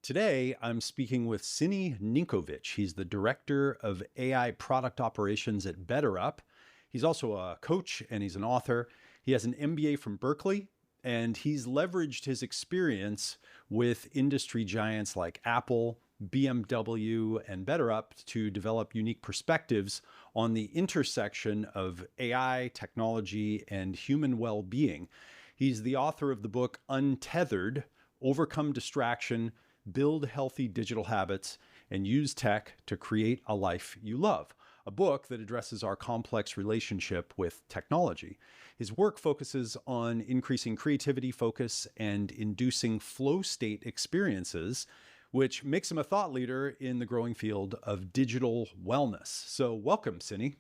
Today, I'm speaking with Sini Ninkovic. He's the Director of AI Product Operations at BetterUp. He's also a coach and he's an author. He has an MBA from Berkeley, and he's leveraged his experience with industry giants like Apple, BMW, and BetterUp to develop unique perspectives on the intersection of AI, technology, and human well-being. He's the author of the book Untethered: Overcome Distraction, Build Healthy Digital Habits, and Use Tech to Create a Life You Love, a book that addresses our complex relationship with technology. His work focuses on increasing creativity, focus, and inducing flow state experiences, which makes him a thought leader in the growing field of digital wellness. So welcome, Sini.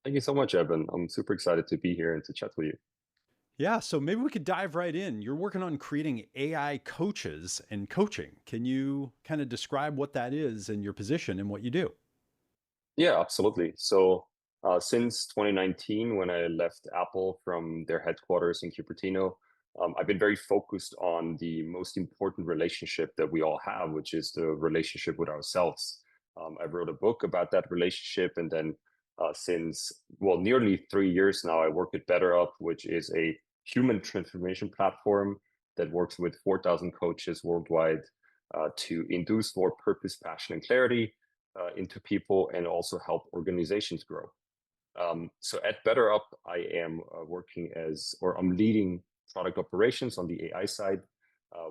Thank you so much, Evan. I'm super excited to be here and to chat with you. Yeah, so maybe we could dive right in. You're working on creating AI coaches and coaching. Can you kind of describe what that is and your position and what you do? Yeah, absolutely. Since 2019, when I left Apple from their headquarters in Cupertino, I've been very focused on the most important relationship that we all have, which is the relationship with ourselves. I wrote a book about that relationship, and then since, well, nearly 3 years now, I work at BetterUp, which is a human transformation platform that works with 4,000 coaches worldwide to induce more purpose, passion, and clarity into people and also help organizations grow. So at BetterUp, I am working or I'm leading product operations on the AI side,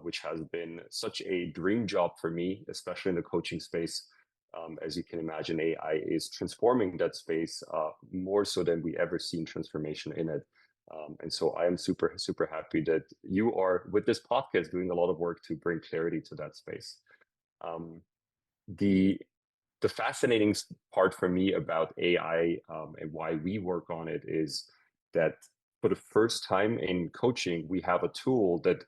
which has been such a dream job for me, especially in the coaching space. As you can imagine, AI is transforming that space more so than we ever seen transformation in it. And so I am super, super happy that you are, with this podcast, doing a lot of work to bring clarity to that space. Um, the the fascinating part for me about AI and why we work on it is that for the first time in coaching, we have a tool that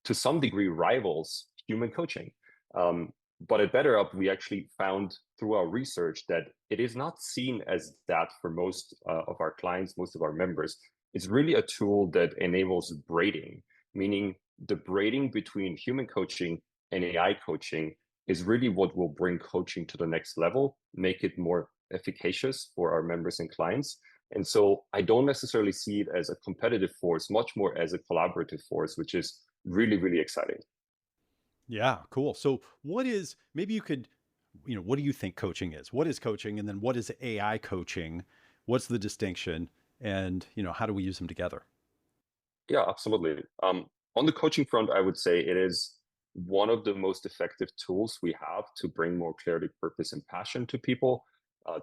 to some degree rivals human coaching. Um, but at BetterUp, we actually found through our research that it is not seen as that for most of our clients, most of our members. It's really a tool that enables braiding, meaning the braiding between human coaching and AI coaching is really what will bring coaching to the next level, make it more efficacious for our members and clients. And so I don't necessarily see it as a competitive force, much more as a collaborative force, which is really, really exciting. Yeah, cool. So maybe you could, what do you think coaching is? What is coaching? And then what is AI coaching? What's the distinction? And, how do we use them together? Yeah, absolutely. On the coaching front, I would say it is one of the most effective tools we have to bring more clarity, purpose, and passion to people,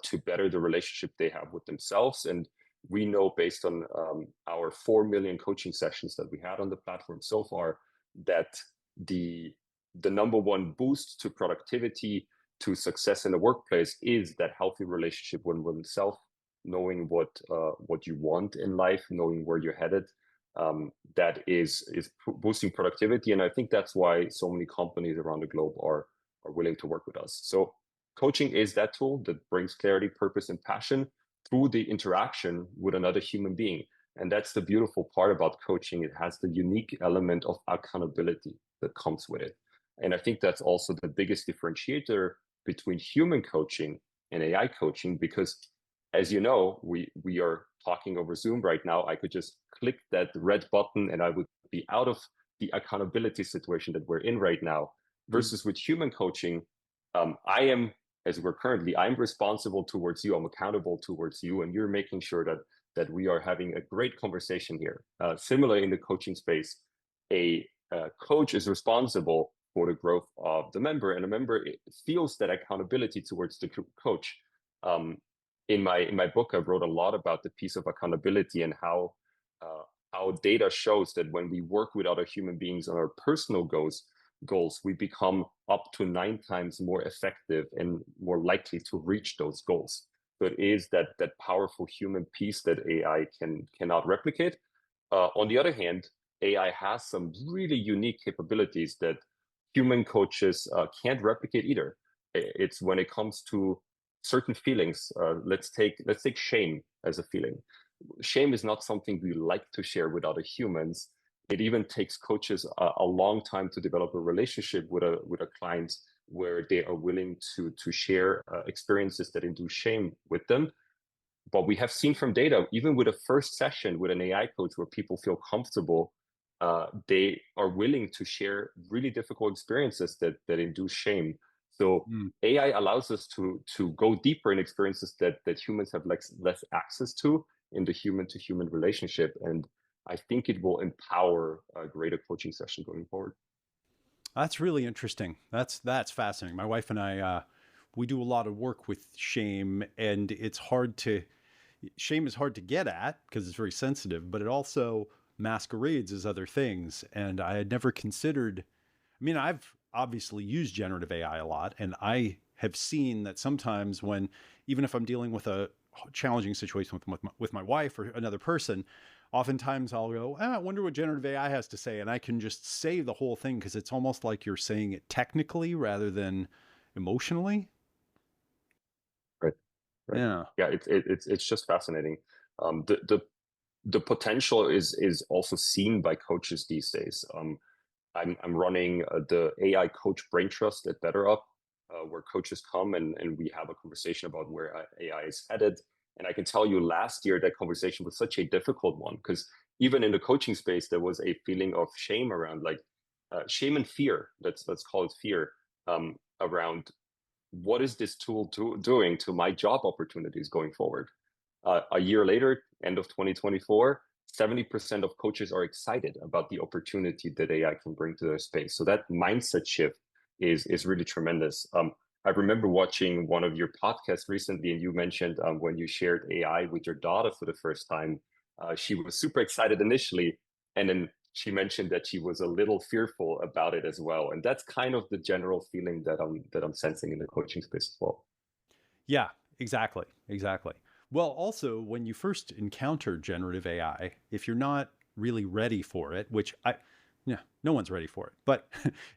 to better the relationship they have with themselves. And we know based on our 4 million coaching sessions that we had on the platform so far, that the number one boost to productivity, to success in the workplace is that healthy relationship with oneself, knowing what you want in life, knowing where you're headed, that is boosting productivity. And I think that's why so many companies around the globe are willing to work with us. So coaching is that tool that brings clarity, purpose, and passion through the interaction with another human being. And that's the beautiful part about coaching. It has the unique element of accountability that comes with it. And I think that's also the biggest differentiator between human coaching and AI coaching, because as you know, we are talking over Zoom right now. I could just click that red button and I would be out of the accountability situation that we're in right now. Mm. Versus with human coaching, I am, as we're currently, I'm responsible towards you. I'm accountable towards you, and you're making sure that we are having a great conversation here. Similarly, in the coaching space, a coach is responsible for the growth of the member, and a member feels that accountability towards the coach. Um, in my book, I wrote a lot about the piece of accountability and how data shows that when we work with other human beings on our personal goals, we become up to 9 times more effective and more likely to reach those goals. So it is that powerful human piece that AI cannot replicate. On the other hand, AI has some really unique capabilities that human coaches can't replicate either. It's when it comes to certain feelings. Let's take shame as a feeling. Shame is not something we like to share with other humans, It even takes coaches a long time to develop a relationship with a client where they are willing to share experiences that induce shame with them. But we have seen from data, even with a first session with an AI coach where people feel comfortable, they are willing to share really difficult experiences that induce shame. So Mm. AI allows us to go deeper in experiences that humans have less access to in the human to human relationship. And I think it will empower a greater coaching session going forward. That's really interesting. That's fascinating. My wife and I, we do a lot of work with shame, and it's hard to shame is hard to get at because it's very sensitive, but it also masquerades as other things. And I had never considered. I mean, I've obviously used generative AI a lot, and I have seen that sometimes when, even if I'm dealing with a challenging situation with my wife or another person, oftentimes I'll go, I wonder what generative AI has to say. And I can just say the whole thing because it's almost like you're saying it technically rather than emotionally. Right. Right. Yeah. Yeah, it's just fascinating. The potential is also seen by coaches these days. I'm running the AI coach brain trust at BetterUp, where coaches come and we have a conversation about where AI is headed. And I can tell you, last year that conversation was such a difficult one because even in the coaching space, there was a feeling of shame around, like shame and fear. Let's call it fear, around what is this tool doing to my job opportunities going forward. A year later, end of 2024, 70% of coaches are excited about the opportunity that AI can bring to their space. So that mindset shift is really tremendous. I remember watching one of your podcasts recently, and you mentioned when you shared AI with your daughter for the first time, she was super excited initially, and then she mentioned that she was a little fearful about it as well. And that's kind of the general feeling that I'm sensing in the coaching space as well. Yeah, exactly. Exactly. Well, also, when you first encounter generative AI, if you're not really ready for it, which yeah, no one's ready for it, but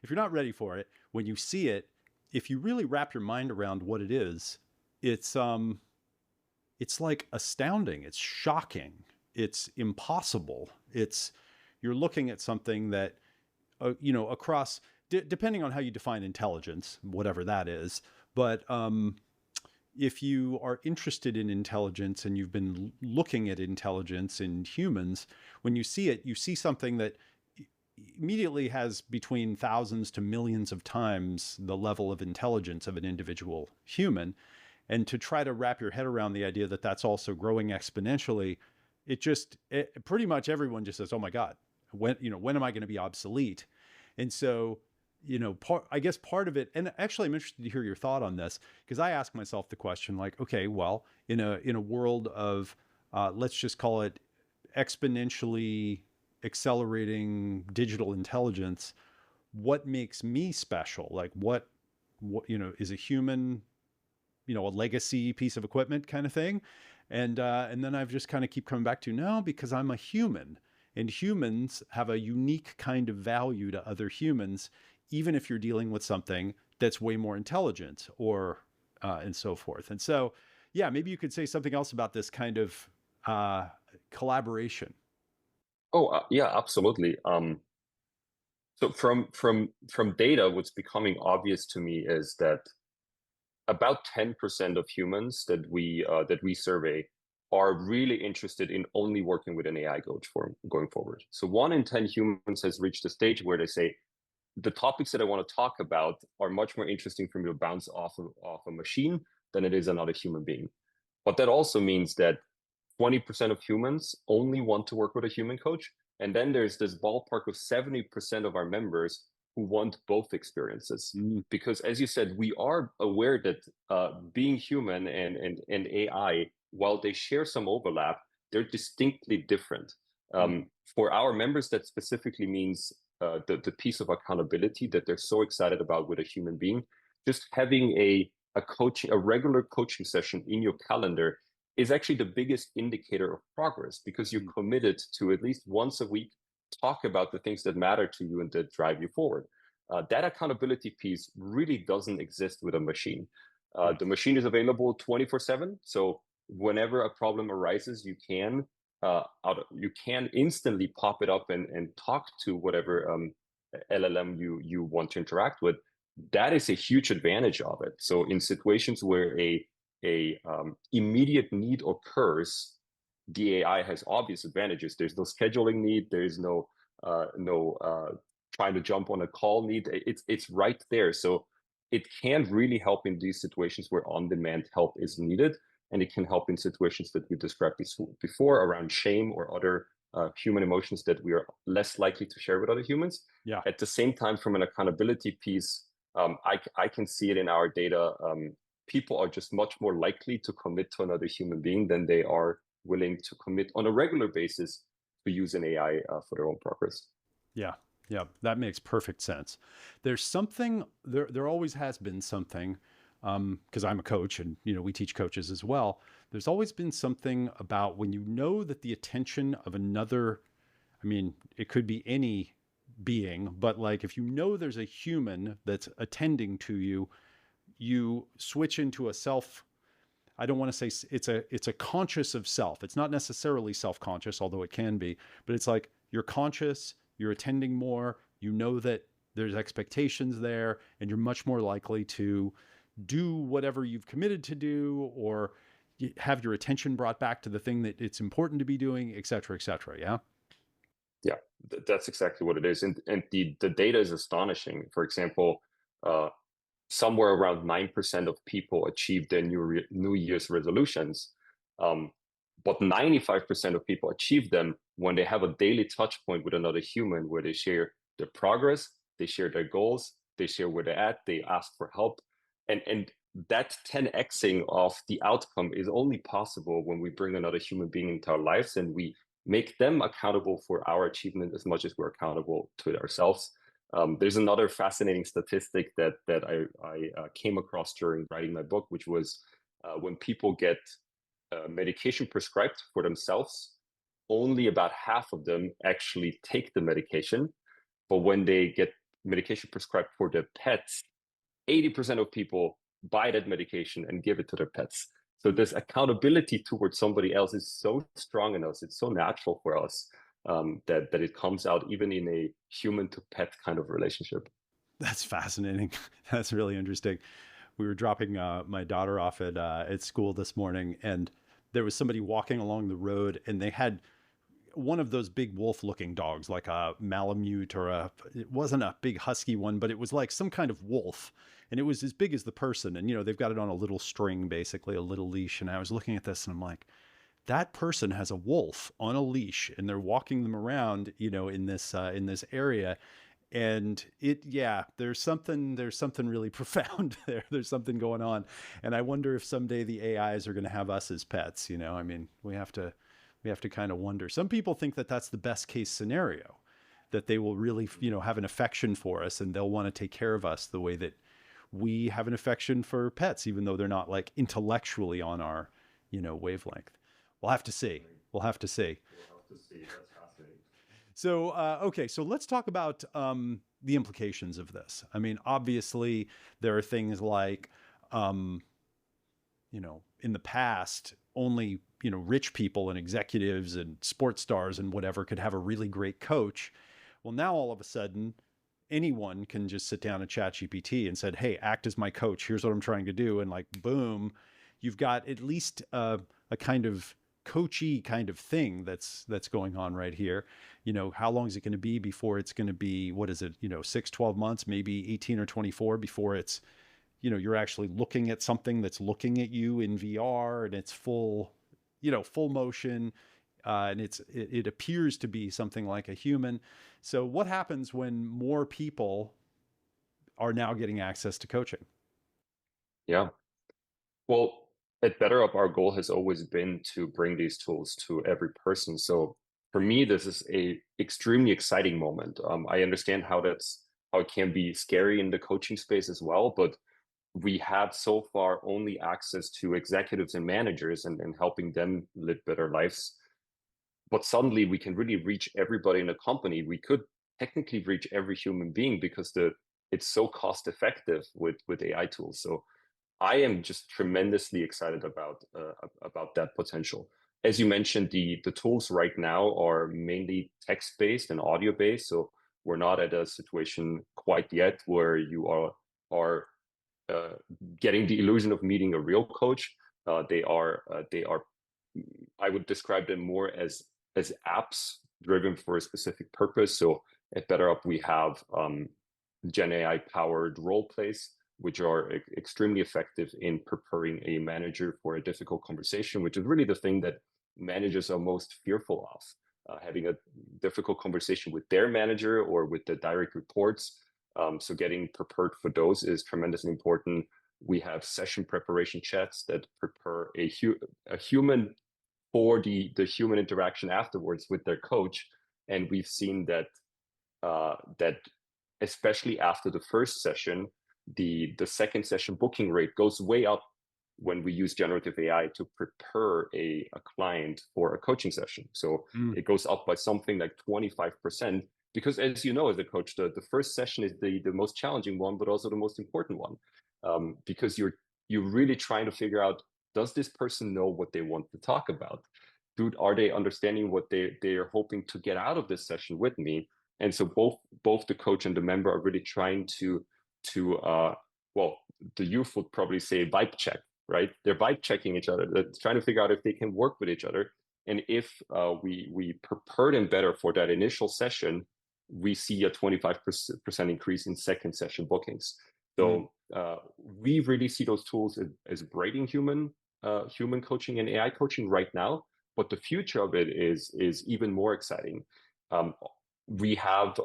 if you're not ready for it, when you see it, if you really wrap your mind around what it is, it's it's like astounding, it's shocking, it's impossible. It's you're looking at something that across depending on how you define intelligence, whatever that is, but if you are interested in intelligence and you've been looking at intelligence in humans, when you see it, you see something that immediately has between thousands to millions of times the level of intelligence of an individual human. And to try to wrap your head around the idea that that's also growing exponentially, pretty much everyone just says, "Oh my God, when am I going to be obsolete?" And so, I guess part of it, and actually, I'm interested to hear your thought on this because I ask myself the question, like, okay, well, in a world of let's just call it exponentially accelerating digital intelligence, what makes me special? Like, what is a human, a legacy piece of equipment kind of thing? And then I've just kind of keep coming back to no, because I'm a human, and humans have a unique kind of value to other humans, even if you're dealing with something that's way more intelligent or and so forth. And so, yeah, maybe you could say something else about this kind of uh, collaboration. Oh, yeah, absolutely. So from data, what's becoming obvious to me is that about 10% of humans that we survey are really interested in only working with an AI coach for going forward. So 1 in 10 humans has reached a stage where they say the topics that I want to talk about are much more interesting for me to bounce off a machine than it is another human being. But that also means that 20% of humans only want to work with a human coach. And then there's this ballpark of 70% of our members who want both experiences. Mm. Because as you said, we are aware that being human and AI, while they share some overlap, they're distinctly different. Mm. For our members, that specifically means the piece of accountability that they're so excited about with a human being. Just having a regular coaching session in your calendar is actually the biggest indicator of progress because you're Mm. committed to at least once a week talk about the things that matter to you and that drive you forward. That accountability piece really doesn't exist with a machine. Yeah. The machine is available 24/7. So whenever a problem arises, you can you can instantly pop it up and talk to whatever LLM you want to interact with. That is a huge advantage of it. So in situations where a immediate need occurs, the AI has obvious advantages. There's no scheduling need. There's no trying to jump on a call need. It's right there. So it can really help in these situations where on-demand help is needed, and it can help in situations that we described before around shame or other human emotions that we are less likely to share with other humans. Yeah. At the same time, from an accountability piece, I can see it in our data. People are just much more likely to commit to another human being than they are willing to commit on a regular basis to use an AI for their own progress. Yeah. Yeah. That makes perfect sense. There's something there always has been something, because I'm a coach and we teach coaches as well. There's always been something about when you know that the attention of another, I mean, it could be any being, but like if you know there's a human that's attending to you, you switch into a self. I don't want to say it's a conscious of self. It's not necessarily self-conscious, although it can be, but it's like you're conscious, you're attending more, you know that there's expectations there, and you're much more likely to do whatever you've committed to do, or have your attention brought back to the thing that it's important to be doing, et cetera, et cetera. Yeah. Yeah, that's exactly what it is. And the data is astonishing. For example, uh, somewhere around 9% of people achieve their New Year's resolutions. Um, but 95% of people achieve them when they have a daily touch point with another human where they share their progress, they share their goals, they share where they're at, they ask for help. And that 10xing of the outcome is only possible when we bring another human being into our lives and we make them accountable for our achievement as much as we're accountable to it ourselves. There's another fascinating statistic that I came across during writing my book, which was when people get medication prescribed for themselves, only about half of them actually take the medication. But when they get medication prescribed for their pets, 80% of people buy that medication and give it to their pets. So this accountability towards somebody else is so strong in us. It's so natural for us that it comes out even in a human to pet kind of relationship. That's fascinating. That's really interesting. We were dropping my daughter off at school this morning, and there was somebody walking along the road, and they had one of those big wolf-looking dogs, like a Malamute, or it wasn't a big husky one, but it was like some kind of wolf, and it was as big as the person. And they've got it on a little string, basically a little leash. And I was looking at this, and I'm like, that person has a wolf on a leash, and they're walking them around, in this area. And there's something really profound there. There's something going on. And I wonder if someday the AIs are going to have us as pets. I mean, we have to kind of wonder. Some people think that that's the best case scenario, that they will really, have an affection for us, and they'll want to take care of us the way that we have an affection for pets, even though they're not like intellectually on our, wavelength. We'll have to see. We'll have to see. We'll have to see. That's fascinating. So, okay, so let's talk about the implications of this. I mean, obviously, there are things like, in the past, only, rich people and executives and sports stars and whatever could have a really great coach. Well, now all of a sudden, anyone can just sit down and chat GPT and said, hey, act as my coach. Here's what I'm trying to do. And like, boom, you've got at least a kind of coachy kind of thing that's going on right here. How long is it going to be before it's going to be, what is it, 6, 12 months, maybe 18 or 24 before it's, you're actually looking at something that's looking at you in VR, and it's full motion. And it appears to be something like a human. So what happens when more people are now getting access to coaching? Yeah. Well, at BetterUp, our goal has always been to bring these tools to every person. So for me, this is a extremely exciting moment. I understand how it can be scary in the coaching space as well, but we had so far only access to executives and managers and helping them live better lives. But suddenly we can really reach everybody in a company. We could technically reach every human being because it's so cost effective with AI tools. So I am just tremendously excited about that potential. as you mentioned, the tools right now are mainly text-based and audio-based. So we're not at a situation quite yet where you are uh, getting the illusion of meeting a real coach. They are, I would describe them more as apps driven for a specific purpose. So at BetterUp, we have Gen AI powered role plays, which are extremely effective in preparing a manager for a difficult conversation, which is really the thing that managers are most fearful of. Having a difficult conversation with their manager or with the direct reports. So getting prepared for those is tremendously important. We have session preparation chats that prepare a human for the human interaction afterwards with their coach. And we've seen that especially after the first session, the second session booking rate goes way up when we use generative AI to prepare a client for a coaching session. So it goes up by something like 25%, because as you know, as a coach, the first session is the most challenging one, but also the most important one, because you're really trying to figure out, does this person know what they want to talk about? Are they understanding what they are hoping to get out of this session with me? And so both the coach and the member are really trying to well, the youth would probably say vibe check, right? They're vibe checking each other. They're trying to figure out if they can work with each other. And if we prepare them better for that initial session, we see a 25% increase in second session bookings. So we really see those tools as braiding human coaching and AI coaching right now. But the future of it is even more exciting. We have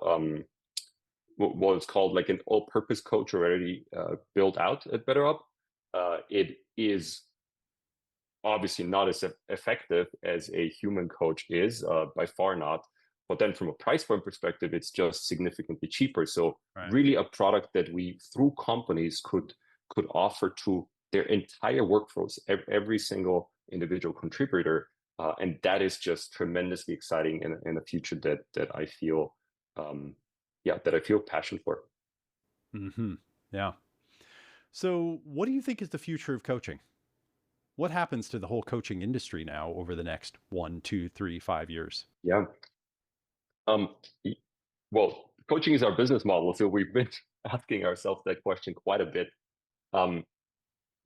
what is called like an all-purpose coach already built out at BetterUp. It is obviously not as effective as a human coach is, by far not. But then from a price point perspective, it's just significantly cheaper. So really a product that we, through companies, could offer to their entire workforce, every single individual contributor. And that is just tremendously exciting in a future that I feel, that I feel passion for. Yeah. So what do you think is the future of coaching? What happens to the whole coaching industry now over the next 1, 2, 3, 5 years? Yeah. Well, coaching is our business model, so we've been asking ourselves that question quite a bit.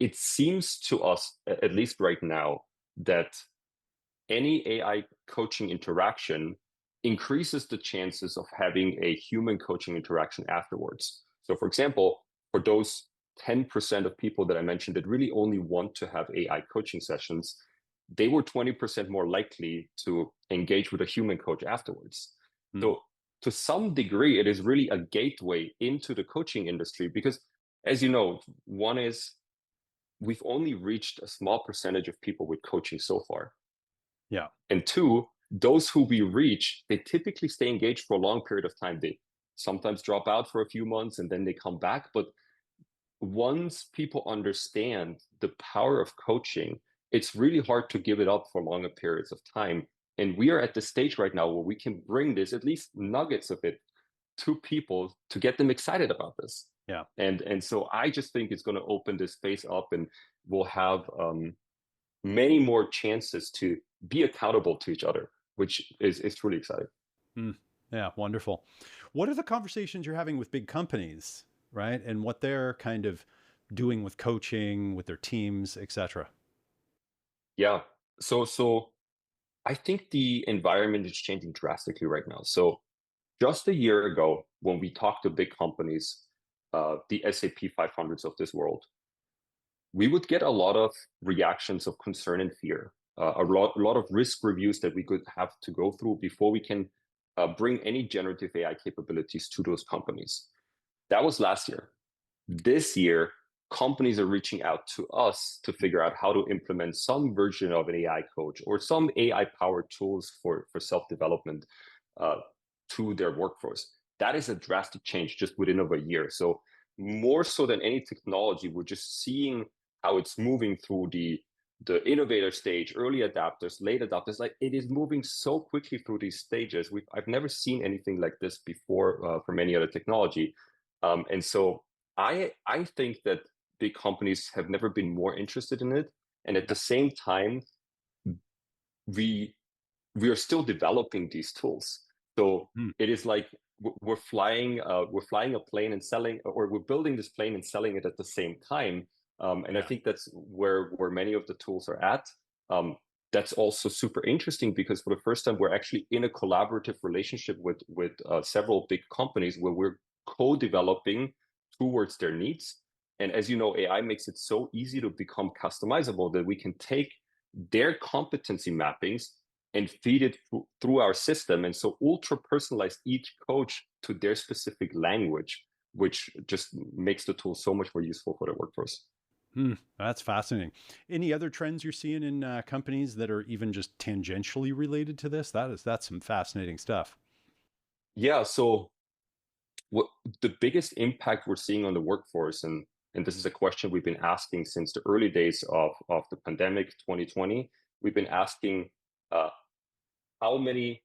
It seems to us, at least right now, that any AI coaching interaction increases the chances of having a human coaching interaction afterwards. So for example, for those 10% of people that I mentioned that really only want to have AI coaching sessions, they were 20% more likely to engage with a human coach afterwards. So to some degree, it is really a gateway into the coaching industry, because as you know, one is we've only reached a small percentage of people with coaching so far. Yeah. And two, those who we reach, they typically stay engaged for a long period of time. They sometimes drop out for a few months and then they come back. But once people understand the power of coaching, it's really hard to give it up for longer periods of time. And we are at the stage right now where we can bring this, at least nuggets of it, to people to get them excited about this. Yeah. And so I just think it's going to open this space up, and we'll have many more chances to be accountable to each other, which is truly exciting. Yeah, wonderful. What are the conversations you're having with big companies, right? And what they're kind of doing with coaching, with their teams, etc.? Yeah. So I think the environment is changing drastically right now. So just a year ago, when we talked to big companies, the SAP 500s of this world, we would get a lot of reactions of concern and fear, a lot of risk reviews that we could have to go through before we can bring any generative AI capabilities to those companies. That was last year. This year, companies are reaching out to us to figure out how to implement some version of an AI coach or some AI powered tools for self-development to their workforce. That is a drastic change just within of a year. So more so than any technology, we're just seeing how it's moving through the innovator stage, early adapters, late adopters. Like, it is moving so quickly through these stages. I've never seen anything like this before from any other technology. And so I think that big companies have never been more interested in it. And at the same time, we we are still developing these tools. So Hmm. it is like we're flying a plane and selling, or we're building this plane and selling it at the same time. And I Yeah. think that's where many of the tools are at. Um, that's also super interesting because for the first time we're actually in a collaborative relationship with several big companies where we're co-developing towards their needs. And as you know, AI makes it so easy to become customizable that we can take their competency mappings and feed it through our system. And so ultra personalize each coach to their specific language, which just makes the tool so much more useful for the workforce. Hmm, that's fascinating. Any other trends you're seeing in companies that are even just tangentially related to this? That's some fascinating stuff. Yeah, so what the biggest impact we're seeing on the workforce, and this is a question we've been asking since the early days of the pandemic 2020. We've been asking uh, how many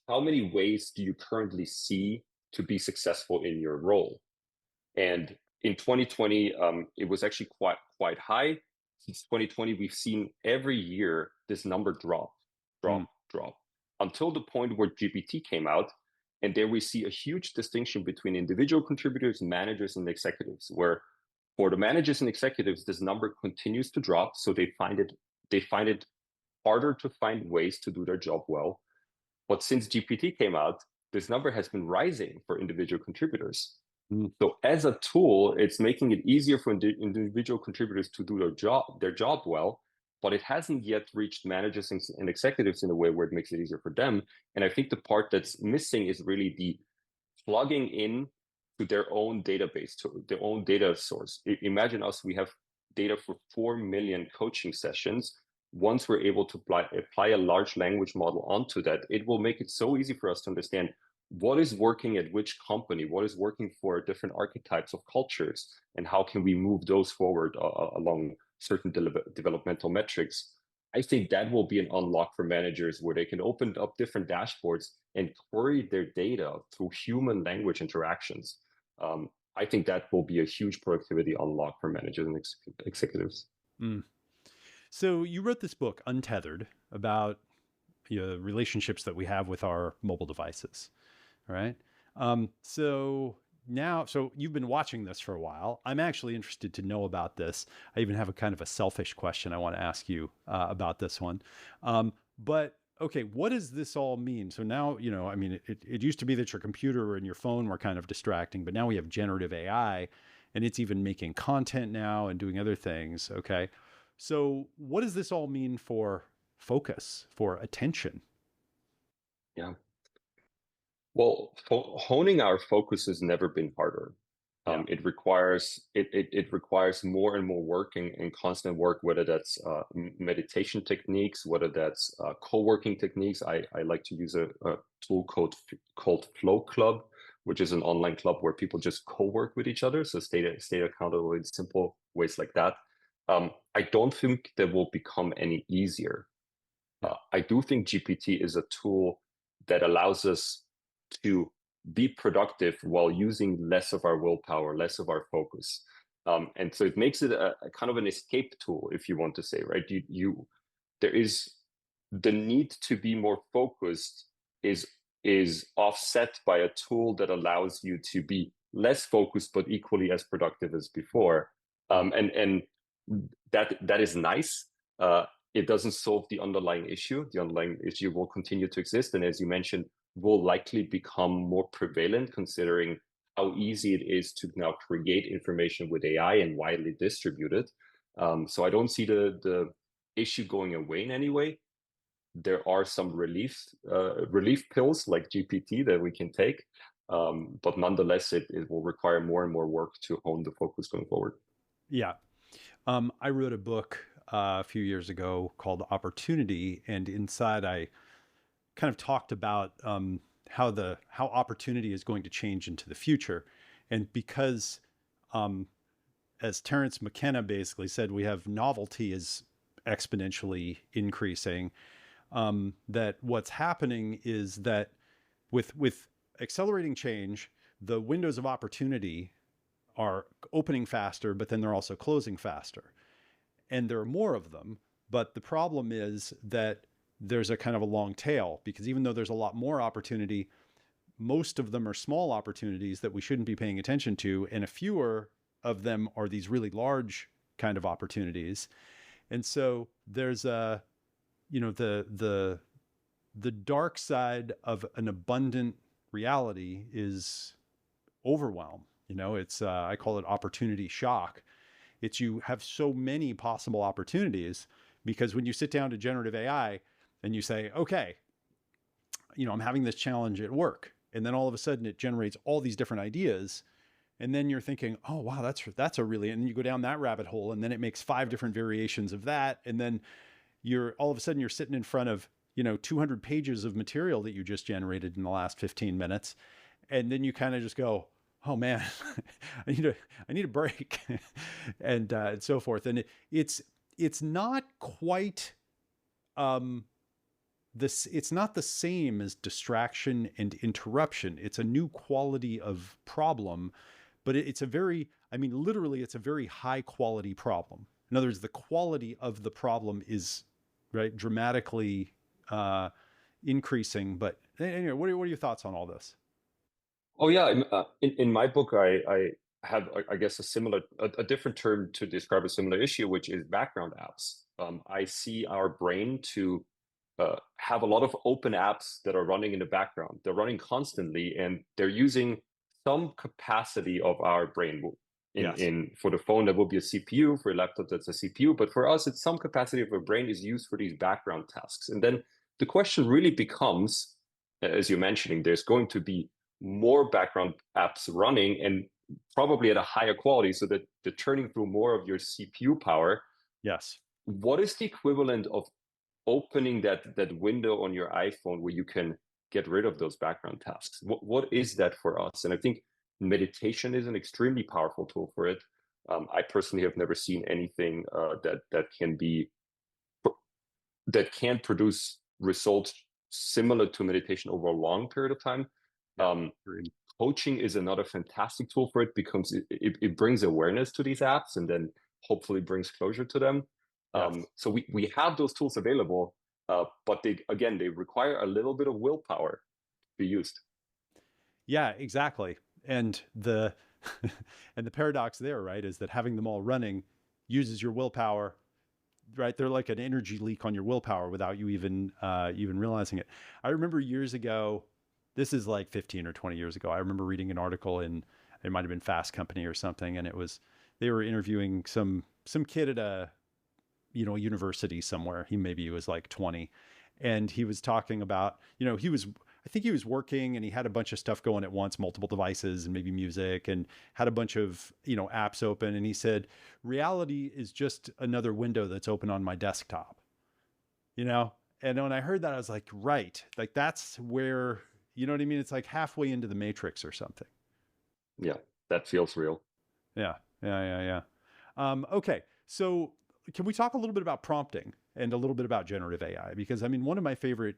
how many ways do you currently see to be successful in your role? And in 2020, it was actually quite high. Since 2020, we've seen every year this number drop, Hmm. drop, until the point where GPT came out. And there we see a huge distinction between individual contributors, managers, and executives, where for the managers and executives, this number continues to drop. So they find it harder to find ways to do their job well. But since GPT came out, this number has been rising for individual contributors. Hmm. So as a tool, it's making it easier for individual contributors to do their job well, but it hasn't yet reached managers and executives in a way where it makes it easier for them. And I think the part that's missing is really the plugging in to their own database, to their own data source. Imagine us, we have data for 4 million coaching sessions. Once we're able to apply a large language model onto that, it will make it so easy for us to understand what is working at which company, what is working for different archetypes of cultures, and how can we move those forward along certain developmental metrics. I think that will be an unlock for managers where they can open up different dashboards and query their data through human language interactions. I think that will be a huge productivity unlock for managers and executives. Hmm. So you wrote this book, Untethered, about relationships that we have with our mobile devices, right? So you've been watching this for a while. I'm actually interested to know about this. I even have a kind of a selfish question I want to ask you about this one. But okay, what does this all mean? So now, I mean, it used to be that your computer and your phone were kind of distracting, but now we have generative AI and it's even making content now and doing other things. Okay. So what does this all mean for focus, for attention? Yeah. Well, honing our focus has never been harder. Yeah. It requires more and more work and constant work, whether that's meditation techniques, whether that's co-working techniques. I like to use a tool called Flow Club, which is an online club where people just co-work with each other. So stay accountable in simple ways like that. I don't think that will become any easier. Yeah. I do think GPT is a tool that allows us to be productive while using less of our willpower, less of our focus. And so it makes it a kind of an escape tool, if you want to say, right? There is the need to be more focused is is offset by a tool that allows you to be less focused but equally as productive as before. Mm. And that is nice. It doesn't solve the underlying issue. The underlying issue will continue to exist, and as you mentioned, will likely become more prevalent considering how easy it is to now create information with AI and widely distributed. So I don't see the issue going away in any way. There are some relief pills like GPT that we can take, but nonetheless, it will require more and more work to hone the focus going forward. Yeah. I wrote a book a few years ago called Opportunity, and inside I kind of talked about how opportunity is going to change into the future, and because um, as Terence McKenna basically said, we have novelty is exponentially increasing. That what's happening is that with accelerating change, the windows of opportunity are opening faster, but then they're also closing faster. And there are more of them. But the problem is that there's a kind of a long tail, because even though there's a lot more opportunity, most of them are small opportunities that we shouldn't be paying attention to, and a fewer of them are these really large kind of opportunities. And so there's a, the dark side of an abundant reality is overwhelm. It's I call it opportunity shock. It's you have so many possible opportunities, because when you sit down to generative AI and you say, okay, I'm having this challenge at work, and then all of a sudden it generates all these different ideas, and then you're thinking, oh wow, that's a really, and you go down that rabbit hole, and then it makes 5 different variations of that, and then you're all of a sudden you're sitting in front of 200 pages of material that you just generated in the last 15 minutes, and then you kind of just go, oh man, I need a break, and so forth. And it's not quite it's not the same as distraction and interruption. It's a new quality of problem, but it's a very, literally, it's a very high quality problem. In other words, the quality of the problem is right dramatically increasing. But anyway, what are your thoughts on all this? Oh yeah, in my book, I have, I guess, a different term to describe a similar issue, which is background apps. I see our brain to have a lot of open apps that are running in the background. They're running constantly, and they're using some capacity of our brain. Yes. For the phone, that will be a CPU. For a laptop, that's a CPU. But for us, it's some capacity of our brain is used for these background tasks. And then the question really becomes, as you're mentioning, there's going to be more background apps running, and probably at a higher quality, so that they're turning through more of your CPU power. Yes. What is the equivalent of opening that window on your iPhone where you can get rid of those background tasks? What is that for us? And I think meditation is an extremely powerful tool for it. I personally have never seen anything that can produce results similar to meditation over a long period of time. Coaching is another fantastic tool for it, because it brings awareness to these apps, and then hopefully brings closure to them. Yes. So we have those tools available, but they require a little bit of willpower to be used. Yeah, exactly. And the and the paradox there, right, is that having them all running uses your willpower, right? They're like an energy leak on your willpower without you even realizing it. I remember years ago, this is like 15 or 20 years ago, I remember reading an article in, it might have been Fast Company or something, and they were interviewing some kid at a university somewhere. He was like 20, and he was talking about, I think he was working, and he had a bunch of stuff going at once, multiple devices and maybe music, and had a bunch of, apps open. And he said, reality is just another window that's open on my desktop, And when I heard that, I was like, right, like that's where, you know what I mean? It's like halfway into the Matrix or something. Yeah, that feels real. Yeah. Okay. So can we talk a little bit about prompting and a little bit about generative AI? Because one of my favorite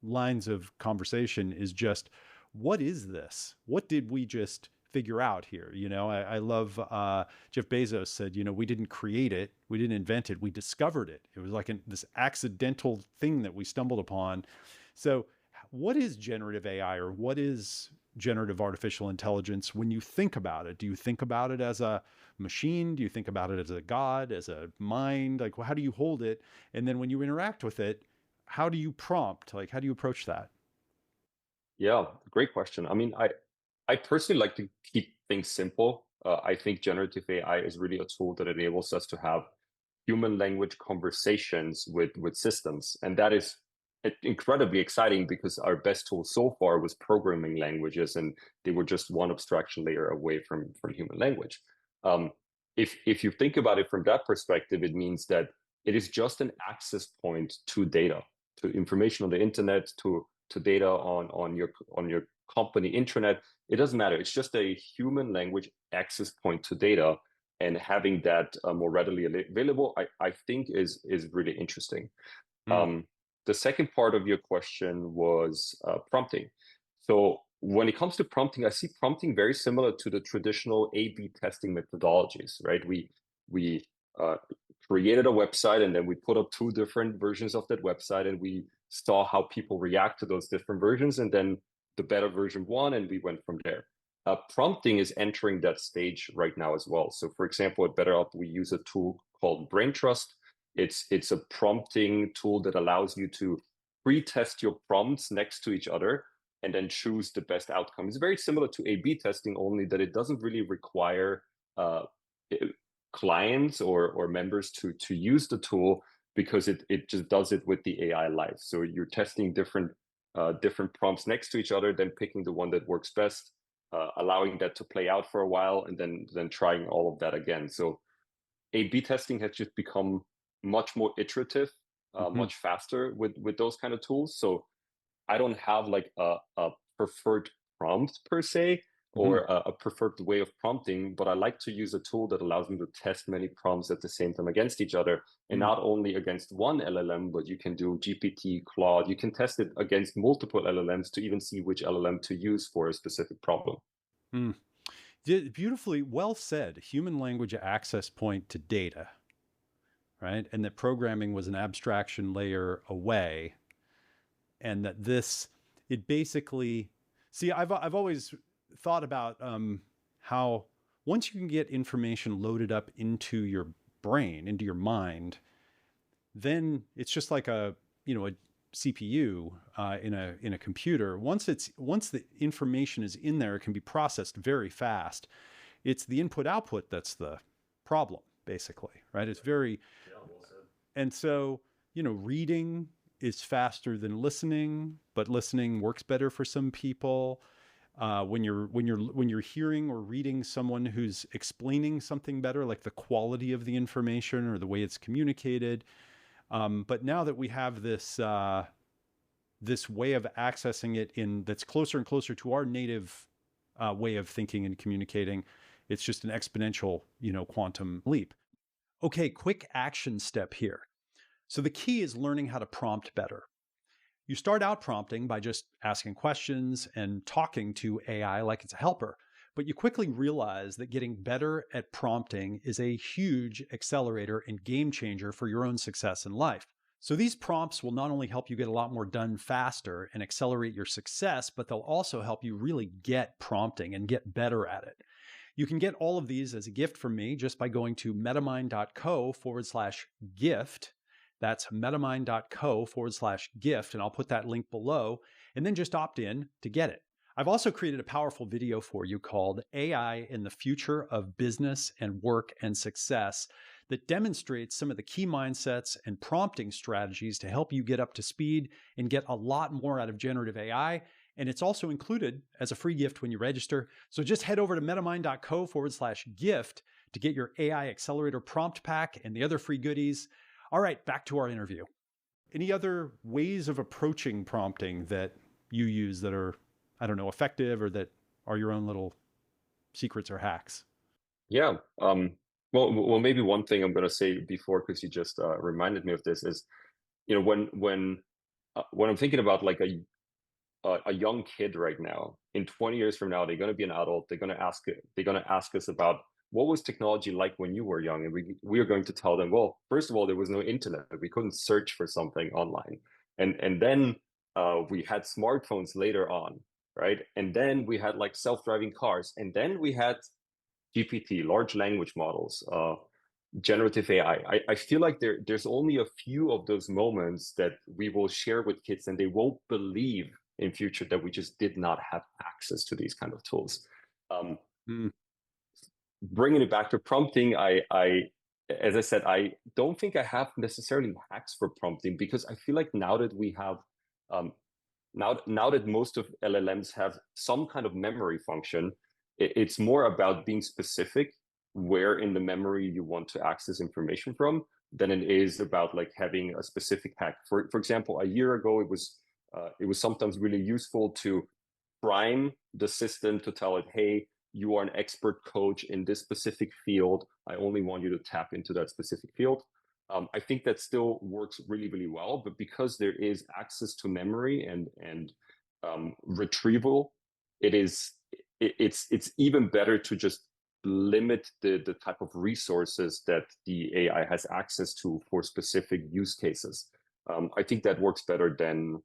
lines of conversation is just, what is this? What did we just figure out here? I love Jeff Bezos said, we didn't create it, we didn't invent it, we discovered it. It was like this accidental thing that we stumbled upon. So what is generative AI, or what is generative artificial intelligence when you think about it? Do you think about it as a machine? Do you think about it as a god, as a mind? Like, how do you hold it? And then when you interact with it, how do you prompt? Like, how do you approach that? Yeah, great question. I personally like to keep things simple. I think generative AI is really a tool that enables us to have human language conversations with systems, and that is incredibly exciting, because our best tool so far was programming languages, and they were just one abstraction layer away from human language. Um, if you think about it from that perspective, it means that it is just an access point to data, to information on the internet, to data on your company intranet. It doesn't matter. It's just a human language access point to data, and having that more readily available, I think is really interesting. Mm. The second part of your question was prompting. So when it comes to prompting, I see prompting very similar to the traditional A/B testing methodologies, right? We created a website, and then we put up two different versions of that website, and we saw how people react to those different versions, and then the better version won, and we went from there. Prompting is entering that stage right now as well. So for example, at BetterUp, we use a tool called Brain Trust. It's a prompting tool that allows you to pre-test your prompts next to each other and then choose the best outcome. It's very similar to A/B testing, only that it doesn't really require uh, clients or members to use the tool, because it just does it with the AI live. So you're testing different prompts next to each other, then picking the one that works best, allowing that to play out for a while, and then trying all of that again. So A/B testing has just become much more iterative, much faster with those kind of tools. So I don't have like a preferred prompt per se, or a preferred way of prompting, but I like to use a tool that allows me to test many prompts at the same time against each other, and not only against one LLM, but you can do GPT, Claude, you can test it against multiple LLMs to even see which LLM to use for a specific problem. Beautifully well said. Human language access point to data, right? And that programming was an abstraction layer away, and that it basically, see, I've always thought about how once you can get information loaded up into your brain, into your mind, then it's just like a CPU in a computer. Once the information is in there, it can be processed very fast. It's the input output that's the problem, basically, right? It's very, well said. And so, reading is faster than listening, but listening works better for some people. When you're hearing or reading someone who's explaining something better, like the quality of the information or the way it's communicated. But now that we have this way of accessing it that's closer and closer to our native way of thinking and communicating, it's just an exponential, quantum leap. Okay, quick action step here. So the key is learning how to prompt better. You start out prompting by just asking questions and talking to AI like it's a helper, but you quickly realize that getting better at prompting is a huge accelerator and game changer for your own success in life. So these prompts will not only help you get a lot more done faster and accelerate your success, but they'll also help you really get prompting and get better at it. You can get all of these as a gift from me just by going to metamind.co/gift. That's metamind.co/gift, and I'll put that link below, and then just opt in to get it. I've also created a powerful video for you called AI in the Future of Business and Work and Success that demonstrates some of the key mindsets and prompting strategies to help you get up to speed and get a lot more out of generative AI. And it's also included as a free gift when you register. So just head over to metamind.co/gift to get your AI Accelerator Prompt Pack and the other free goodies. All right, back to our interview. Any other ways of approaching prompting that you use that are, I don't know, effective, or that are your own little secrets or hacks? Yeah. Well, maybe one thing I'm going to say before, because you just reminded me of this, is, when I'm thinking about like a young kid right now, in 20 years from now, they're going to be an adult. They're going to ask us about, what was technology like when you were young? And we are going to tell them, well, first of all, there was no internet. We couldn't search for something online. And then we had smartphones later on, right? And then we had like self-driving cars. And then we had GPT, large language models, generative AI. I feel like there's only a few of those moments that we will share with kids, and they won't believe in future that we just did not have access to these kind of tools. Bringing it back to prompting, as I said, I don't think I have necessarily hacks for prompting, because I feel like now that we have, now that most of LLMs have some kind of memory function, it's more about being specific where in the memory you want to access information from than it is about like having a specific hack. For example, a year ago, it was sometimes really useful to prime the system to tell it, hey, you are an expert coach in this specific field. I only want you to tap into that specific field. I think that still works really, really well, but because there is access to memory and retrieval, it's even better to just limit the type of resources that the AI has access to for specific use cases. I think that works better than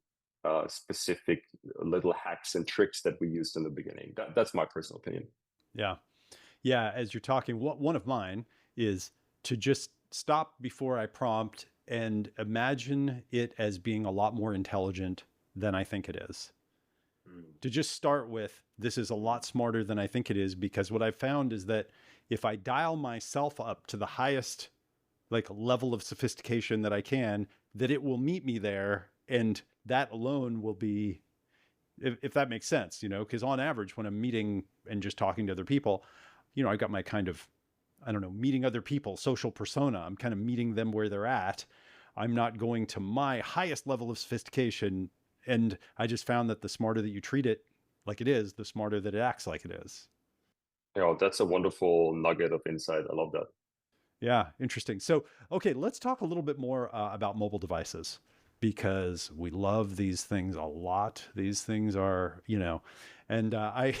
specific little hacks and tricks that we used in the beginning. That's my personal opinion. Yeah. Yeah. As you're talking, one of mine is to just stop before I prompt and imagine it as being a lot more intelligent than I think it is. To just start with, this is a lot smarter than I think it is, because what I've found is that if I dial myself up to the highest like level of sophistication that I can, that it will meet me there. And that alone will be, if that makes sense, because on average, when I'm meeting and just talking to other people, I got my kind of, I don't know, meeting other people, social persona. I'm kind of meeting them where they're at. I'm not going to my highest level of sophistication. And I just found that the smarter that you treat it like it is, the smarter that it acts like it is. That's a wonderful nugget of insight. I love that. Yeah, interesting. So, okay, let's talk a little bit more about mobile devices, because we love these things a lot. These things are, and a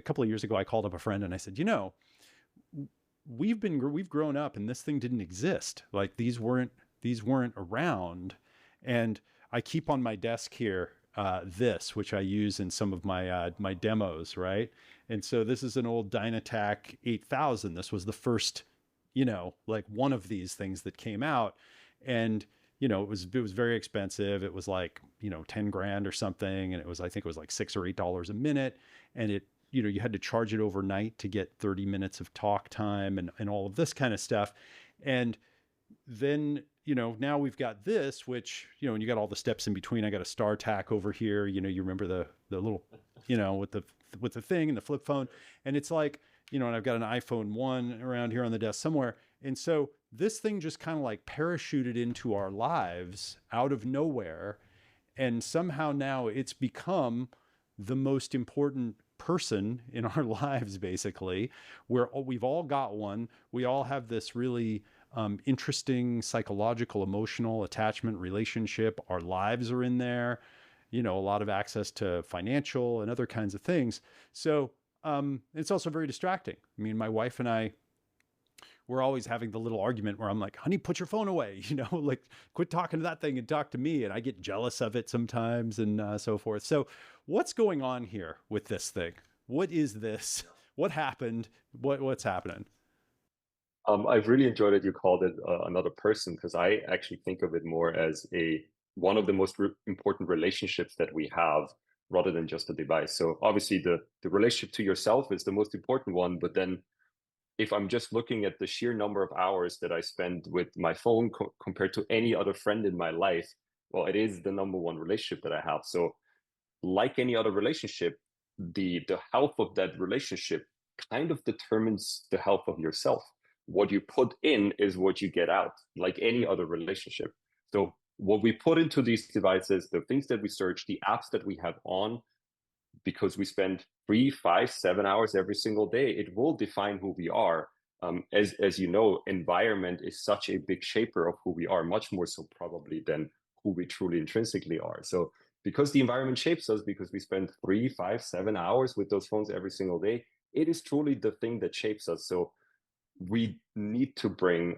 couple of years ago, I called up a friend and I said, we've grown up and this thing didn't exist. Like these weren't around. And I keep on my desk here this, which I use in some of my demos, right? And so this is an old Dynatac 8000. This was the first, like one of these things that came out, and it was very expensive. It was like 10 grand or something, and I think it was like $6 or $8 a minute, and you had to charge it overnight to get 30 minutes of talk time and all of this kind of stuff. And then now we've got this, which and you got all the steps in between. I got a StarTAC over here. You remember the little with the thing and the flip phone, and it's like and I've got an iPhone 1 around here on the desk somewhere. And so this thing just kind of like parachuted into our lives out of nowhere, and somehow now it's become the most important person in our lives, basically, where we've all got one. We all have this really interesting psychological, emotional attachment relationship. Our lives are in there, a lot of access to financial and other kinds of things. So it's also very distracting. I mean, my wife and I, we're always having the little argument where I'm like, honey, put your phone away, like quit talking to that thing and talk to me. And I get jealous of it sometimes and so forth. So what's going on here with this thing? What is this? What happened? What's happening? I've really enjoyed that you called it another person, because I actually think of it more as one of the most important relationships that we have, rather than just a device. So obviously the relationship to yourself is the most important one, but then if I'm just looking at the sheer number of hours that I spend with my phone compared to any other friend in my life, well, it is the number one relationship that I have. So like any other relationship, the health of that relationship kind of determines the health of yourself. What you put in is what you get out, like any other relationship. So what we put into these devices, the things that we search, the apps that we have on, because we spend 3, 5, 7 hours every single day, it will define who we are. As you know, environment is such a big shaper of who we are, much more so probably than who we truly intrinsically are. So because the environment shapes us, because we spend 3, 5, 7 hours with those phones every single day, it is truly the thing that shapes us. So we need to bring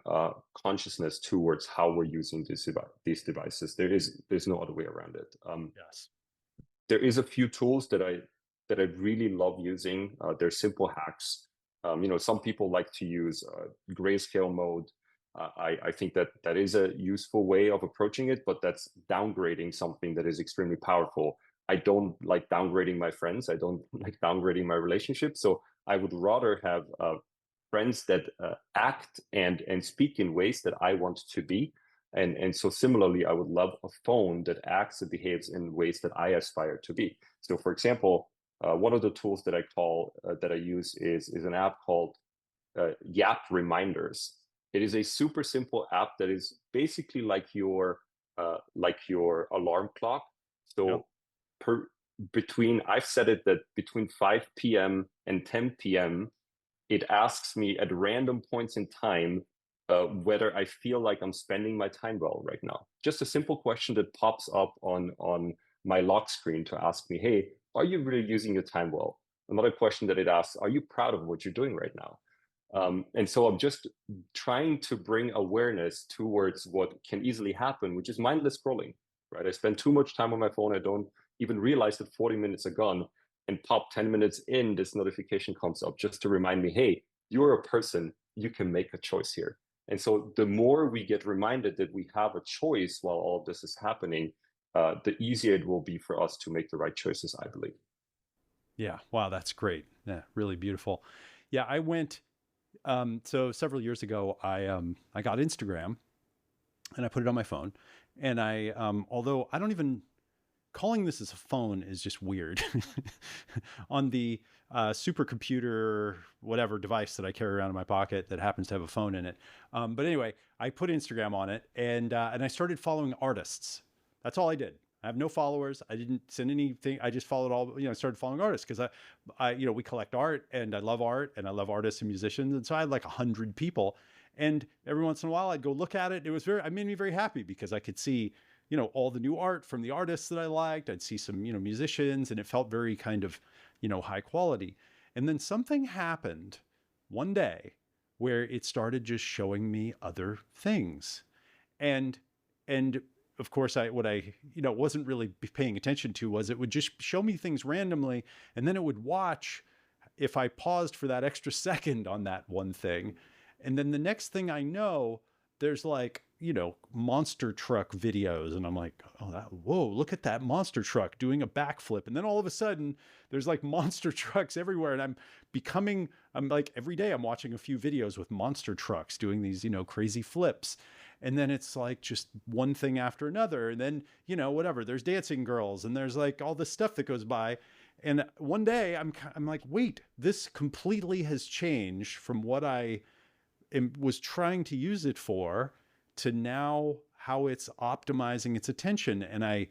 consciousness towards how we're using these devices. There's no other way around it. Yes. There is a few tools that I really love using. They're simple hacks. Some people like to use grayscale mode. I think that is a useful way of approaching it, but that's downgrading something that is extremely powerful. I don't like downgrading my friends. I don't like downgrading my relationship. So I would rather have friends that act and speak in ways that I want to be. And so similarly, I would love a phone that acts and behaves in ways that I aspire to be. So for example, one of the tools that I use is an app called Yap Reminders. It is a super simple app that is basically like your alarm clock. Yep. So I've set it that between 5 p.m. and 10 p.m. it asks me at random points in time whether I feel like I'm spending my time well right now. Just a simple question that pops up on my lock screen to ask me, hey, are you really using your time well? another question that it asks, are you proud of what you're doing right now? And so I'm just trying to bring awareness towards what can easily happen, which is mindless scrolling, right? I spend too much time on my phone. I don't even realize that 40 minutes are gone, and pop 10 minutes in, this notification comes up just to remind me, hey, you're a person, you can make a choice here. And so the more we get reminded that we have a choice while all of this is happening, the easier it will be for us to make the right choices, I believe. Yeah. Wow. That's great. Yeah. Really beautiful. Yeah. I went, so several years ago, I got Instagram and I put it on my phone, and although I don't even, calling this as a phone is just weird. On the supercomputer, whatever device that I carry around in my pocket that happens to have a phone in it. But anyway, I put Instagram on it, and I started following artists. That's all I did. I have no followers. I didn't send anything. I just followed all, started following artists because we collect art, and I love art, and I love artists and musicians. And so I had like 100 people. And every once in a while I'd go look at it. It made me very happy because I could see, all the new art from the artists that I liked. I'd see some, musicians, and it felt very kind of, high quality. And then something happened one day where it started just showing me other things. And, and of course what I, wasn't really paying attention to was it would just show me things randomly. And then it would watch if I paused for that extra second on that one thing. And then the next thing I know, there's like, monster truck videos. And I'm like, whoa, look at that monster truck doing a backflip. And then all of a sudden there's like monster trucks everywhere. And I'm like, every day I'm watching a few videos with monster trucks doing these, crazy flips. And then it's like just one thing after another. And then, whatever, there's dancing girls, and there's like all this stuff that goes by. And one day I'm like, wait, this completely has changed from what I was trying to use it for to now how it's optimizing its attention. And I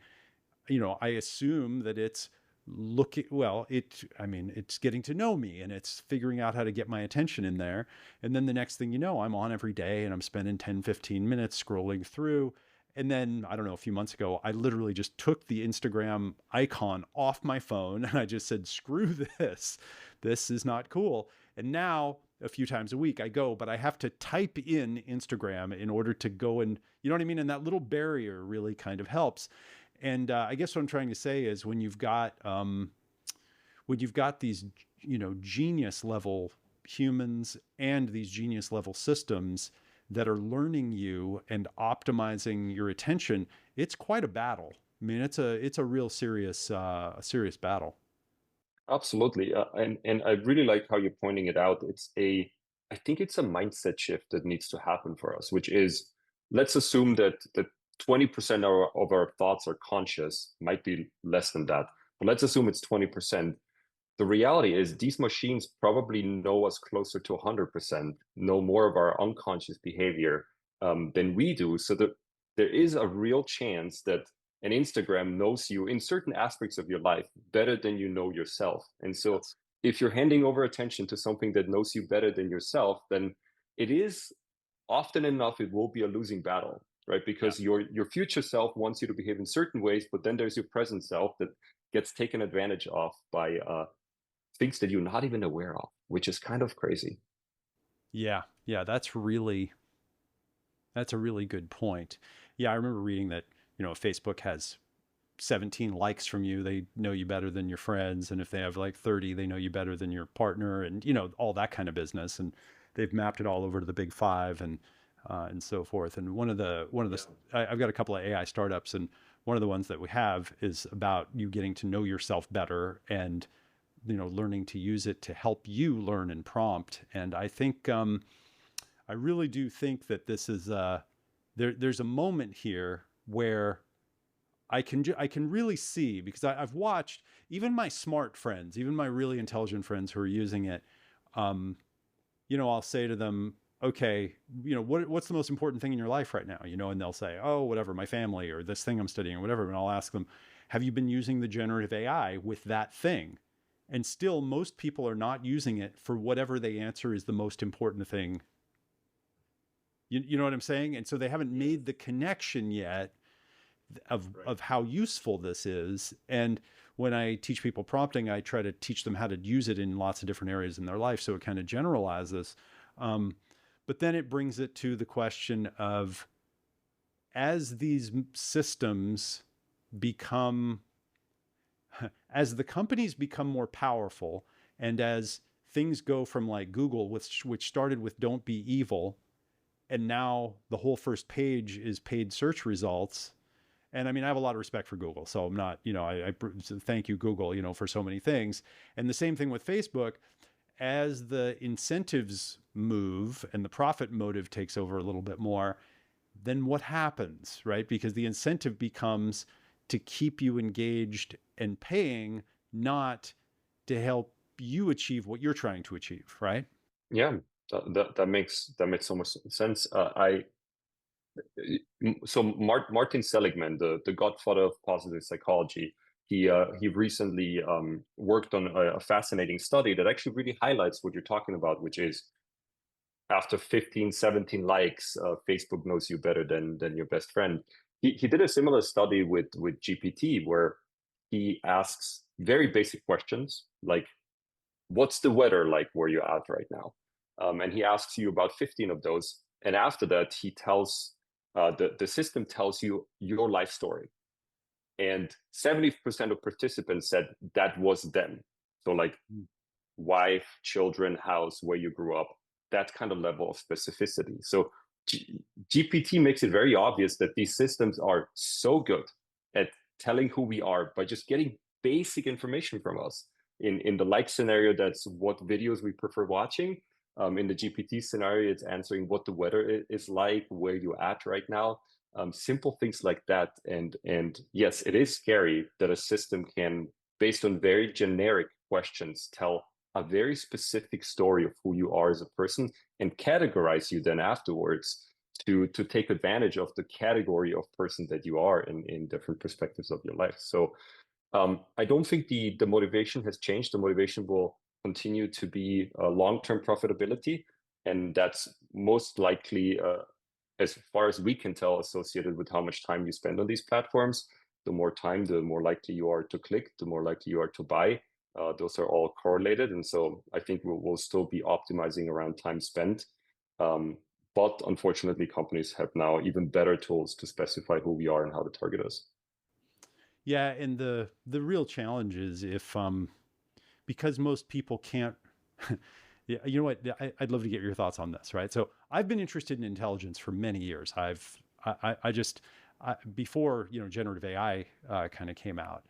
assume that it's it's getting to know me, and it's figuring out how to get my attention in there. And then the next thing you know, I'm on every day, and I'm spending 10, 15 minutes scrolling through. And then, I don't know, a few months ago, I literally just took the Instagram icon off my phone, and I just said, screw this. This is not cool. And now a few times a week I go, but I have to type in Instagram in order to go, and you know what I mean? And that little barrier really kind of helps. And I guess what I'm trying to say is when you've got these, genius level humans and these genius level systems that are learning you and optimizing your attention, it's quite a battle. I mean, it's a real serious battle. Absolutely. And I really like how you're pointing it out. I think it's a mindset shift that needs to happen for us, which is, let's assume that 20% of our thoughts are conscious, might be less than that, but let's assume it's 20%. The reality is these machines probably know us closer to 100%, know more of our unconscious behavior than we do. So that there is a real chance that an Instagram knows you in certain aspects of your life better than you know yourself. And so if you're handing over attention to something that knows you better than yourself, then it is often enough, it will be a losing battle, right? Because your future self wants you to behave in certain ways, but then there's your present self that gets taken advantage of by things that you're not even aware of, which is kind of crazy. Yeah. Yeah. That's a really good point. Yeah. I remember reading that, if Facebook has 17 likes from you, they know you better than your friends. And if they have like 30, they know you better than your partner, and, all that kind of business. And they've mapped it all over to the big five, and so forth. And I've got a couple of AI startups, and one of the ones that we have is about you getting to know yourself better, and learning to use it to help you learn and prompt. And I think I really do think that this is there's a moment here where I can really see, because I've watched even my smart friends, even my really intelligent friends who are using it. I'll say to them, okay, what's the most important thing in your life right now? And they'll say, oh, whatever, my family, or this thing I'm studying, or whatever. And I'll ask them, have you been using the generative AI with that thing? And still, most people are not using it for whatever they answer is the most important thing. You know what I'm saying? And so they haven't made the connection yet of how useful this is. And when I teach people prompting, I try to teach them how to use it in lots of different areas in their life. So it kind of generalizes. But then it brings it to the question of, as these systems become, as the companies become more powerful, and as things go from like Google, which started with "Don't be evil," and now the whole first page is paid search results. And I mean, I have a lot of respect for Google, so I'm not, I thank you, Google, for so many things. And the same thing with Facebook. As the incentives move and the profit motive takes over a little bit more, then what happens, right? Because the incentive becomes to keep you engaged and paying, not to help you achieve what you're trying to achieve, right? Yeah, that makes so much sense. Martin Seligman, the godfather of positive psychology, he recently worked on a fascinating study that actually really highlights what you're talking about, which is after 15, 17 likes, Facebook knows you better than your best friend. He did a similar study with GPT, where he asks very basic questions like, what's the weather like where you're at right now? And he asks you about 15 of those. And after that, he tells the system tells you your life story. And 70% of participants said that was them. So like wife, children, house, where you grew up, that kind of level of specificity. So GPT makes it very obvious that these systems are so good at telling who we are by just getting basic information from us. In the like scenario, that's what videos we prefer watching. In the GPT scenario, it's answering what the weather is like, where you're at right now. Simple things like that. And yes, it is scary that a system can, based on very generic questions, tell a very specific story of who you are as a person and categorize you then afterwards to take advantage of the category of person that you are in different perspectives of your life. So I don't think the motivation has changed. The motivation will continue to be long-term profitability, and that's most likely, as far as we can tell, associated with how much time you spend on these platforms. The more time, the more likely you are to click, the more likely you are to buy. Those are all correlated, and so I think we'll still be optimizing around time spent. But unfortunately, companies have now even better tools to specify who we are and how to target us. Yeah, and the real challenge is if because most people can't. Yeah, you know what? I'd love to get your thoughts on this, right? So I've been interested in intelligence for many years. I just before generative AI kind of came out,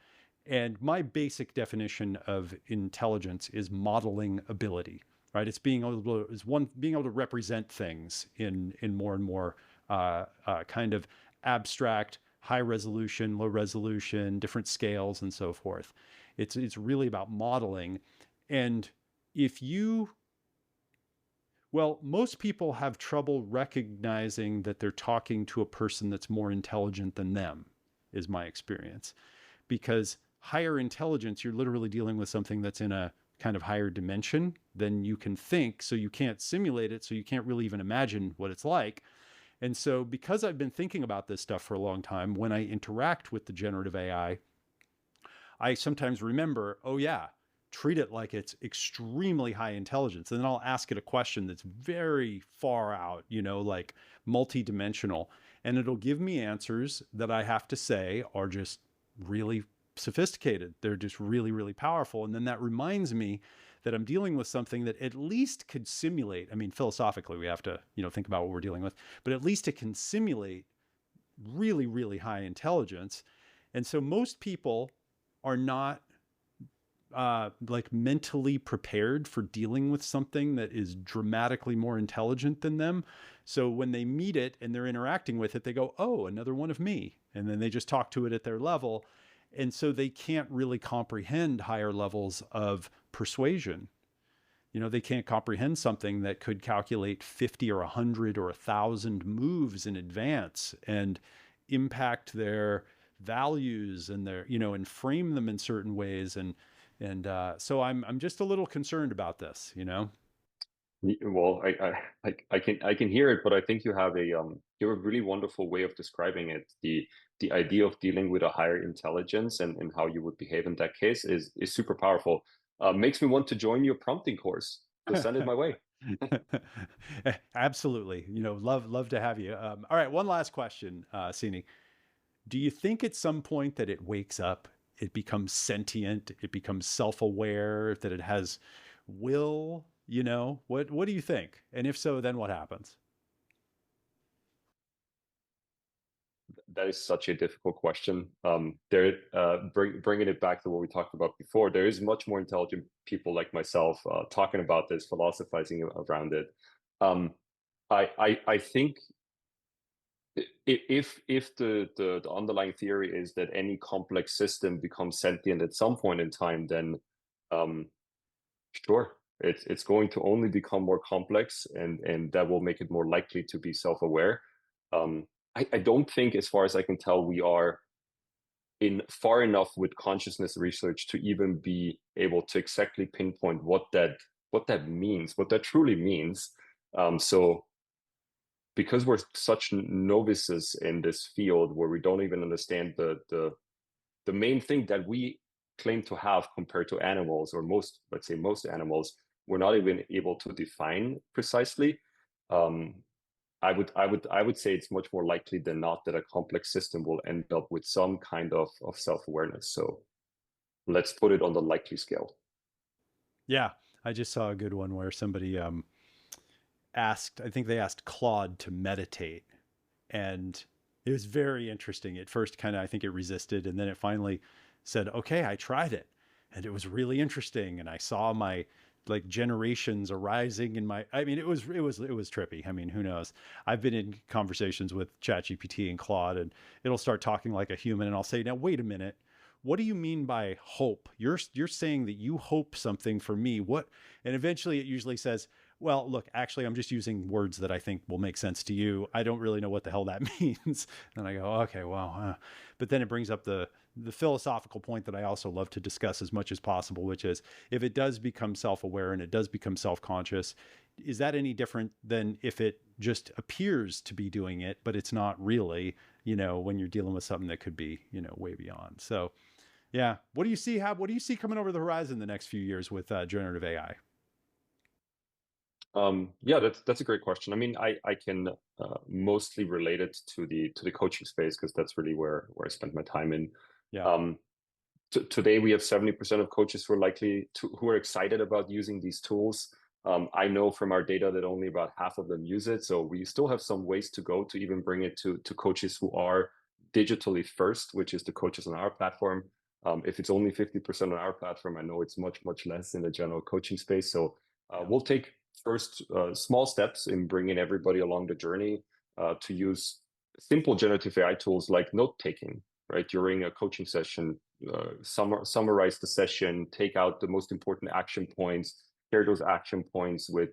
and my basic definition of intelligence is modeling ability, right? It's being able to represent things in more and more kind of abstract, high resolution, low resolution, different scales, and so forth. It's really about modeling, and if you well, most people have trouble recognizing that they're talking to a person that's more intelligent than them, is my experience. Because higher intelligence, you're literally dealing with something that's in a kind of higher dimension than you can think. So you can't simulate it. So you can't really even imagine what it's like. And so, because I've been thinking about this stuff for a long time, when I interact with the generative AI, I sometimes remember, oh, yeah, treat it like it's extremely high intelligence. And then I'll ask it a question that's very far out, like multidimensional. And it'll give me answers that I have to say are just really sophisticated. They're just really, really powerful. And then that reminds me that I'm dealing with something that at least could simulate. I mean, philosophically, we have to, think about what we're dealing with, but at least it can simulate really, really high intelligence. And so most people are not like mentally prepared for dealing with something that is dramatically more intelligent than them. So when they meet it and they're interacting with it, they go, oh, another one of me. And then they just talk to it at their level. And so they can't really comprehend higher levels of persuasion. They can't comprehend something that could calculate 50 or 100 or 1,000 moves in advance and impact their values and and frame them in certain ways. And so I'm just a little concerned about this. Well, I can hear it, but I think you have a really wonderful way of describing it. The idea of dealing with a higher intelligence and how you would behave in that case is super powerful. Makes me want to join your prompting course. So send it my way. Absolutely. Love to have you. All right. One last question, Sini. Do you think at some point that it wakes up, it becomes sentient, it becomes self-aware, that it has will? What do you think? And if so, then what happens? That is such a difficult question. Bringing it back to what we talked about before, there is much more intelligent people like myself talking about this, philosophizing around it. Um, I think if the underlying theory is that any complex system becomes sentient at some point in time, then um, sure, it's going to only become more complex, and that will make it more likely to be self-aware. I don't think, as far as I can tell, we are in far enough with consciousness research to even be able to exactly pinpoint what that means, what that truly means. So because we're such novices in this field where we don't even understand the main thing that we claim to have compared to animals, or most, let's say most animals, we're not even able to define precisely. Um, I would say it's much more likely than not that a complex system will end up with some kind of self-awareness. So let's put it on the likely scale. Yeah, I just saw a good one where somebody I think they asked Claude to meditate, and it was very interesting. At first, kind of, I think it resisted, and then it finally said, "Okay, I tried it, and it was really interesting." And I saw my like generations arising in my. I mean, it was trippy. I mean, who knows? I've been in conversations with ChatGPT and Claude, and it'll start talking like a human, and I'll say, "Now, wait a minute. What do you mean by hope? You're saying that you hope something for me. What?" And eventually, it usually says, "Well, look, actually, I'm just using words that I think will make sense to you. I don't really know what the hell that means." And I go, "Okay, well," but then it brings up the philosophical point that I also love to discuss as much as possible, which is, if it does become self-aware and it does become self-conscious, is that any different than if it just appears to be doing it, but it's not really, when you're dealing with something that could be, way beyond. So yeah. What do you see coming over the horizon the next few years with generative AI? Yeah, that's a great question. I mean, I can mostly relate it to the coaching space because that's really where I spend my time in. Yeah. Um, Today we have 70% of coaches who are excited about using these tools. I know from our data that only about half of them use it, so we still have some ways to go to even bring it to coaches who are digitally first, which is the coaches on our platform. If it's only 50% on our platform, I know it's much less in the general coaching space. So Yeah. we'll take first small steps in bringing everybody along the journey to use simple generative AI tools like note taking, right? During a coaching session, summarize the session, take out the most important action points, share those action points with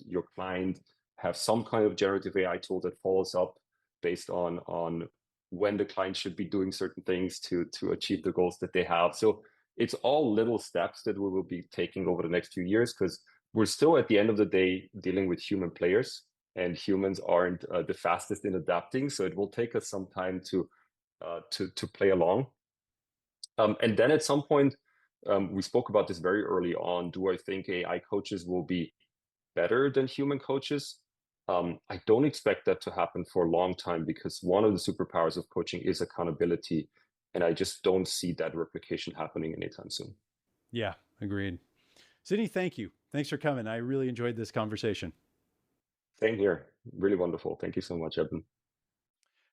your client, have some kind of generative AI tool that follows up based on when the client should be doing certain things to achieve the goals that they have. So it's all little steps that we will be taking over the next few years, because we're still at the end of the day dealing with human players, and humans aren't the fastest in adapting. So it will take us some time to play along. And then at some point, we spoke about this very early on. Do I think AI coaches will be better than human coaches? I don't expect that to happen for a long time, because one of the superpowers of coaching is accountability. And I just don't see that replication happening anytime soon. Yeah. Agreed. Sydney, thank you. Thanks for coming. I really enjoyed this conversation. Same here. Really wonderful. Thank you so much, Evan.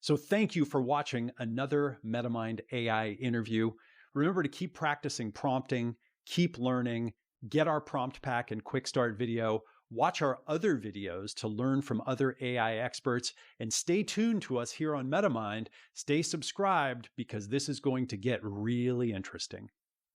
So thank you for watching another Metamind AI interview. Remember to keep practicing prompting, keep learning, get our prompt pack and quick start video, watch our other videos to learn from other AI experts, and stay tuned to us here on Metamind. Stay subscribed, because this is going to get really interesting.